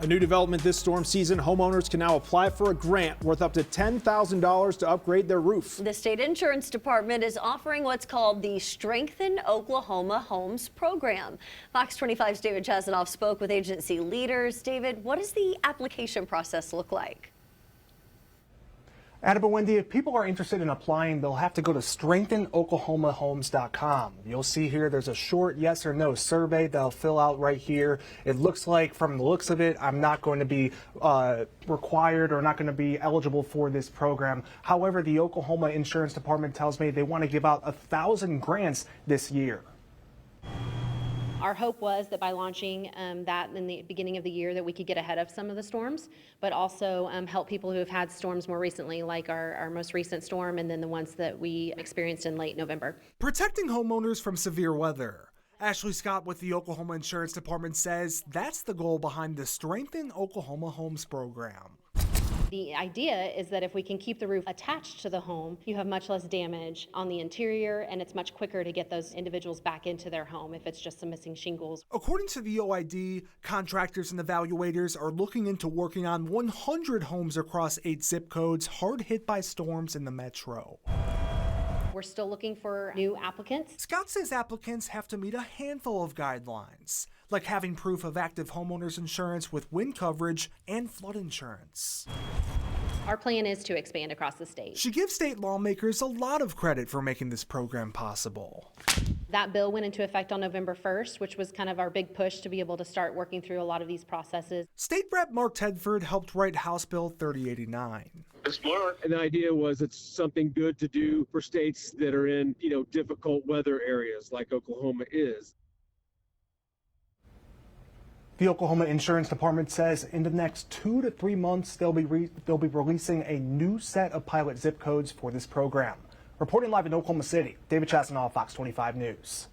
A new development this storm season, homeowners can now apply for a grant worth up to $10,000 to upgrade their roof. The state insurance department is offering what's called the Strengthen Oklahoma Homes program. Fox 25's David Chasanoff spoke with agency leaders. David, what does the application process look like? Adam and Wendy, if people are interested in applying, they'll have to go to strengthenoklahomahomes.com. You'll see here there's a short yes or no survey they'll fill out right here. It looks like, from the looks of it, I'm not going to be required or not going to be eligible for this program. However, the Oklahoma Insurance Department tells me they want to give out 1,000 grants this year. Our hope was that by launching that in the beginning of the year that we could get ahead of some of the storms, but also help people who have had storms more recently, like our most recent storm and then the ones that we experienced in late November. Protecting homeowners from severe weather. Ashley Scott with the Oklahoma Insurance Department says that's the goal behind the Strengthen Oklahoma Homes program. The idea is that if we can keep the roof attached to the home, you have much less damage on the interior, and it's much quicker to get those individuals back into their home if it's just some missing shingles. According to the OID, contractors and evaluators are looking into working on 100 homes across 8 zip codes hard hit by storms in the metro. We're still looking for new applicants. Scott says applicants have to meet a handful of guidelines, like having proof of active homeowners insurance with wind coverage and flood insurance. Our plan is to expand across the state. She gives state lawmakers a lot of credit for making this program possible. That bill went into effect on November 1st, which was kind of our big push to be able to start working through a lot of these processes. State Rep Mark Tedford helped write House Bill 3089. It's smart. And the idea was it's something good to do for states that are in, difficult weather areas like Oklahoma is. The Oklahoma Insurance Department says in the next 2 to 3 months, they'll be releasing a new set of pilot zip codes for this program. Reporting live in Oklahoma City, David Chasanoff, Fox 25 News.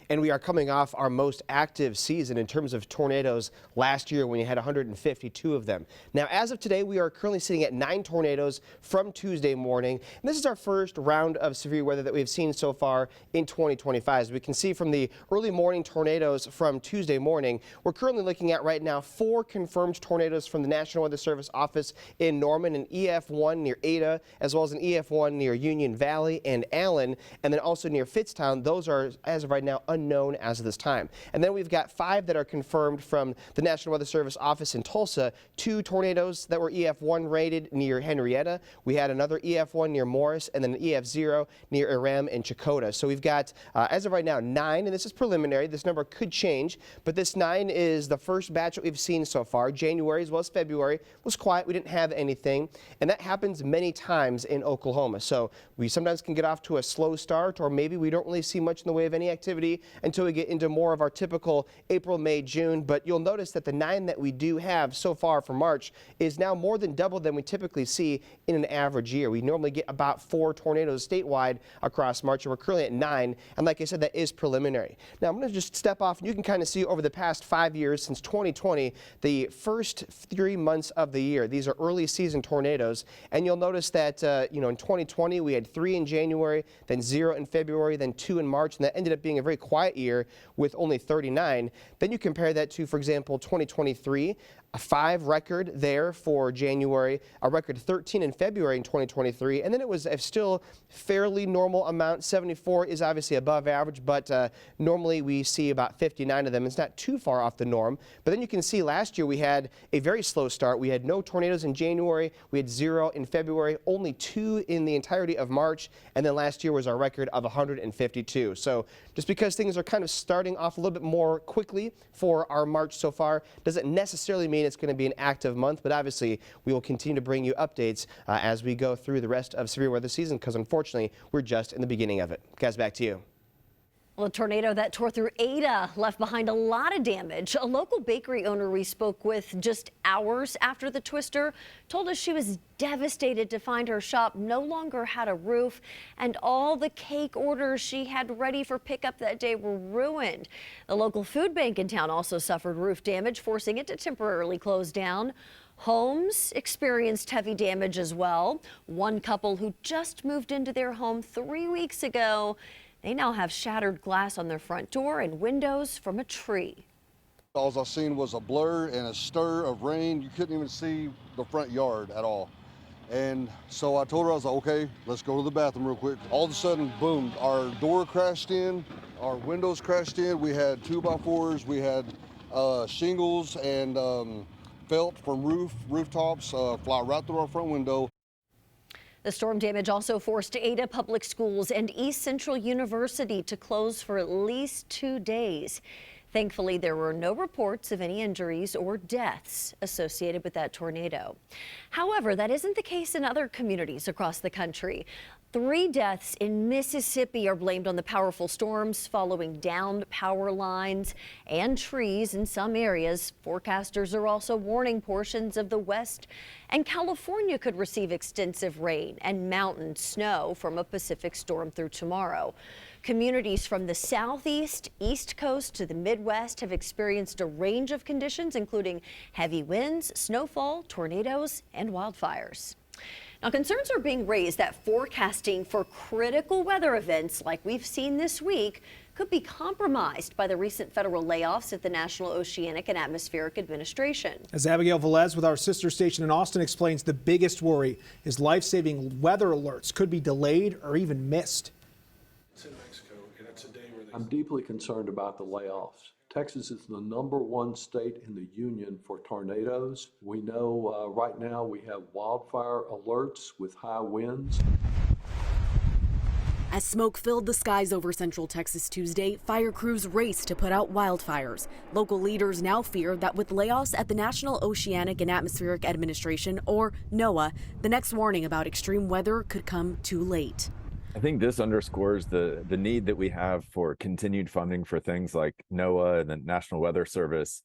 And we are coming off our most active season in terms of tornadoes last year when you had 152 of them. Now, as of today, we are currently sitting at 9 tornadoes from Tuesday morning. And this is our first round of severe weather that we've seen so far in 2025. As we can see from the early morning tornadoes from Tuesday morning, we're currently looking at right now 4 confirmed tornadoes from the National Weather Service office in Norman, an EF1 near Ada, as well as an EF1 near Union Valley and Allen, and then also near Fitztown. Those are, as of right now, unknown as of this time. And then we've got 5 that are confirmed from the National Weather Service office in Tulsa, 2 tornadoes that were EF1 rated near Henrietta. We had another EF1 near Morris, and then an EF0 near Aram and Chakotah. So we've got, as of right now, 9, and this is preliminary. This number could change, but this 9 is the first batch that we've seen so far. January as well as February was quiet. We didn't have anything, and that happens many times in Oklahoma. So we sometimes can get off to a slow start, or maybe we don't really see much in the way of any activity until we get into more of our typical April, May, June. But you'll notice that the 9 that we do have so far for March is now more than double than we typically see in an average year. We normally get about 4 tornadoes statewide across March, and we're currently at 9. And like I said, that is preliminary. Now I'm going to just step off, and you can kind of see over the past 5 years since 2020, the first 3 months of the year. These are early season tornadoes, and you'll notice that in 2020 we had 3 in January, then 0 in February, then 2 in March, and that ended up being a very quiet year with only 39. Then you compare that to, for example, 2023, a 5 record there for January, a record 13 in February in 2023, and then it was a still fairly normal amount. 74 is obviously above average, but normally we see about 59 of them. It's not too far off the norm. But then you can see last year we had a very slow start. We had no tornadoes in January, we had 0 in February, only 2 in the entirety of March, and then last year was our record of 152. So just because things are kind of starting off a little bit more quickly for our March so far doesn't necessarily mean it's going to be an active month, but obviously we will continue to bring you updates as we go through the rest of severe weather season, because unfortunately we're just in the beginning of it. Guys, back to you. Well, a tornado that tore through Ada left behind a lot of damage. A local bakery owner we spoke with just hours after the twister told us she was devastated to find her shop no longer had a roof, and all the cake orders she had ready for pickup that day were ruined. The local food bank in town also suffered roof damage, forcing it to temporarily close down. Homes experienced heavy damage as well. One couple who just moved into their home 3 weeks ago, they now have shattered glass on their front door and windows from a tree. All I seen was a blur and a stir of rain. You couldn't even see the front yard at all. And so I told her, I was like, okay, let's go to the bathroom real quick. All of a sudden, boom, our door crashed in, our windows crashed in. We had 2x4s, we had shingles and felt from rooftops fly right through our front window. The storm damage also forced Ada Public Schools and East Central University to close for at least 2 days. Thankfully, there were no reports of any injuries or deaths associated with that tornado. However, that isn't the case in other communities across the country. 3 deaths in Mississippi are blamed on the powerful storms following downed power lines and trees in some areas. Forecasters are also warning portions of the West and California could receive extensive rain and mountain snow from a Pacific storm through tomorrow. Communities from the southeast, east coast to the Midwest have experienced a range of conditions, including heavy winds, snowfall, tornadoes, and wildfires. Now, concerns are being raised that forecasting for critical weather events like we've seen this week could be compromised by the recent federal layoffs at the National Oceanic and Atmospheric Administration. As Abigail Velez with our sister station in Austin explains, the biggest worry is life-saving weather alerts could be delayed or even missed. I'm deeply concerned about the layoffs. Texas is the #1 state in the union for tornadoes. We know right now we have wildfire alerts with high winds. As smoke filled the skies over central Texas Tuesday, fire crews raced to put out wildfires. Local leaders now fear that with layoffs at the National Oceanic and Atmospheric Administration, or NOAA, the next warning about extreme weather could come too late. I think this underscores the need that we have for continued funding for things like NOAA and the National Weather Service,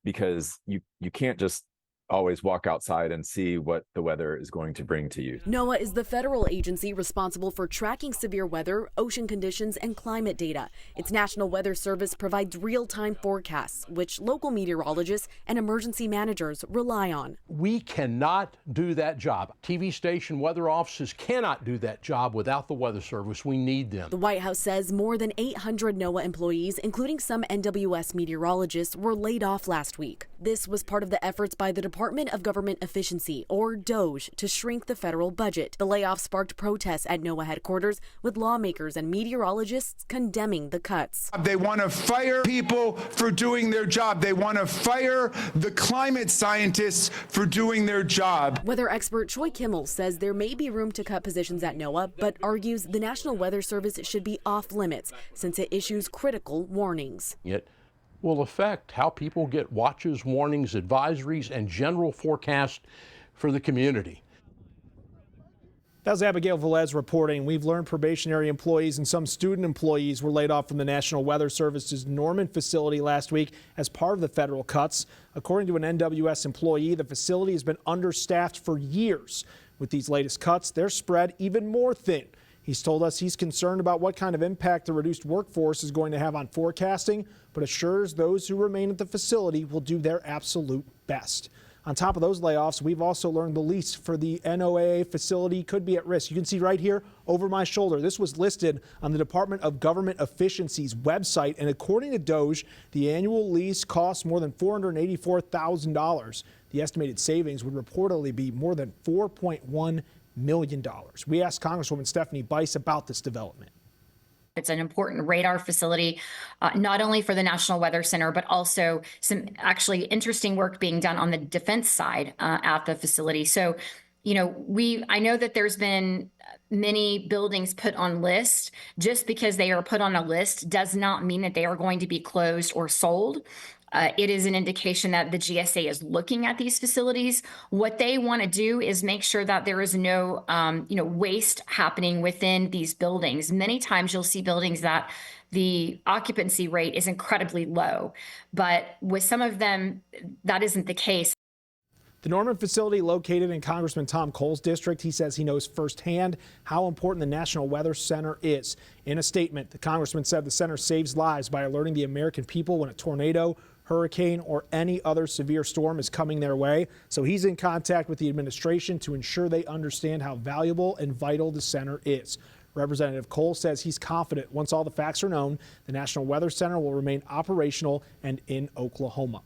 because you can't just always walk outside and see what the weather is going to bring to you. NOAA is the federal agency responsible for tracking severe weather, ocean conditions, and climate data. Its National Weather Service provides real-time forecasts, which local meteorologists and emergency managers rely on. We cannot do that job. TV station weather offices cannot do that job without the Weather Service. We need them. The White House says more than 800 NOAA employees, including some NWS meteorologists, were laid off last week. This was part of the efforts by the Department of Government Efficiency, or DOGE, to shrink the federal budget. The layoff sparked protests at NOAA headquarters, with lawmakers and meteorologists condemning the cuts. They want to fire people for doing their job. They want to fire the climate scientists for doing their job. Weather expert Troy Kimmel says there may be room to cut positions at NOAA, but argues the National Weather Service should be off limits since it issues critical warnings. It will affect how people get watches, warnings, advisories, and general forecast for the community. That was Abigail Velez reporting. We've learned probationary employees and some student employees were laid off from the National Weather Service's Norman facility last week as part of the federal cuts. According to an NWS employee, the facility has been understaffed for years. With these latest cuts, they're spread even more thin. He's told us he's concerned about what kind of impact the reduced workforce is going to have on forecasting, but assures those who remain at the facility will do their absolute best. On top of those layoffs, we've also learned the lease for the NOAA facility could be at risk. You can see right here over my shoulder, this was listed on the Department of Government Efficiency's website, and according to DOGE, the annual lease costs more than $484,000. The estimated savings would reportedly be more than $4.1 million. We asked Congresswoman Stephanie Bice about this development. It's an important radar facility, not only for the National Weather Center, but also some actually interesting work being done on the defense side at the facility. So, you know, I know that there's been many buildings put on list. Just because they are put on a list does not mean that they are going to be closed or sold. It is an indication that the GSA is looking at these facilities. What they want to do is make sure that there is no, waste happening within these buildings. Many times you'll see buildings that the occupancy rate is incredibly low, but with some of them, that isn't the case. The Norman facility, located in Congressman Tom Cole's district, he says he knows firsthand how important the National Weather Center is. In a statement, the congressman said the center saves lives by alerting the American people when a tornado, hurricane, or any other severe storm is coming their way. So he's in contact with the administration to ensure they understand how valuable and vital the center is. Representative Cole says he's confident once all the facts are known, the National Weather Center will remain operational and in Oklahoma.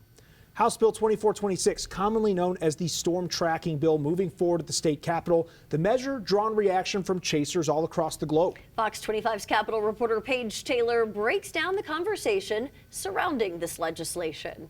House Bill 2426, commonly known as the storm tracking bill, moving forward at the state capitol. The measure drawn reaction from chasers all across the globe. Fox 25's Capitol reporter Paige Taylor breaks down the conversation surrounding this legislation.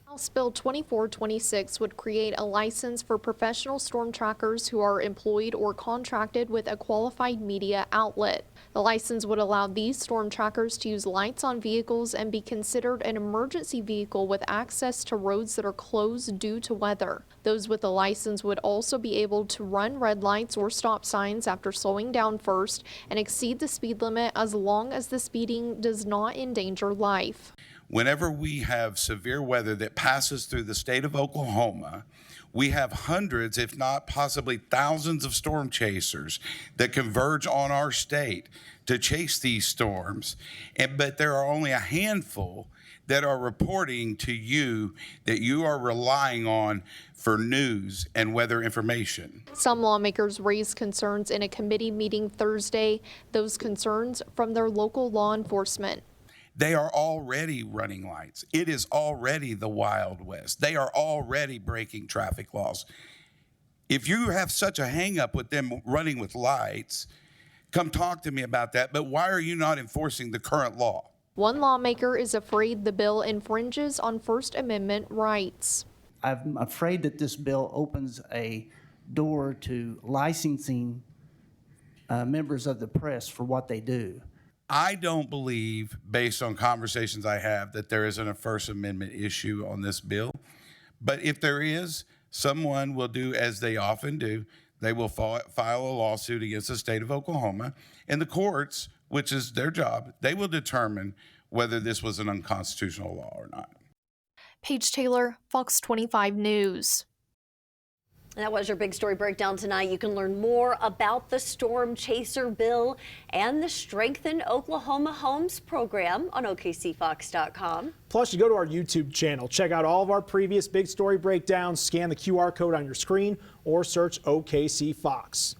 House Bill 2426 would create a license for professional storm trackers who are employed or contracted with a qualified media outlet. The license would allow these storm trackers to use lights on vehicles and be considered an emergency vehicle with access to roads that are closed due to weather. Those with a license would also be able to run red lights or stop signs after slowing down first and exceed the speed limit as long as the speeding does not endanger life. Whenever we have severe weather that passes through the state of Oklahoma, we have hundreds, if not possibly thousands of storm chasers that converge on our state to chase these storms. But there are only a handful that are reporting to you that you are relying on for news and weather information. Some lawmakers raised concerns in a committee meeting Thursday, those concerns from their local law enforcement. They are already running lights. It is already the Wild West. They are already breaking traffic laws. If you have such a hang up with them running with lights, come talk to me about that. But why are you not enforcing the current law? One lawmaker is afraid the bill infringes on First Amendment rights. I'm afraid that this bill opens a door to licensing members of the press for what they do. I don't believe, based on conversations I have, that there isn't a First Amendment issue on this bill. But if there is, someone will do as they often do. They will file a lawsuit against the state of Oklahoma, and the courts, which is their job, they will determine whether this was an unconstitutional law or not. Paige Taylor, Fox 25 News. That was your big story breakdown tonight. You can learn more about the Storm Chaser bill and the Strengthen Oklahoma Homes program on OKCFox.com. Plus, you go to our YouTube channel, check out all of our previous big story breakdowns, scan the QR code on your screen, or search OKC Fox.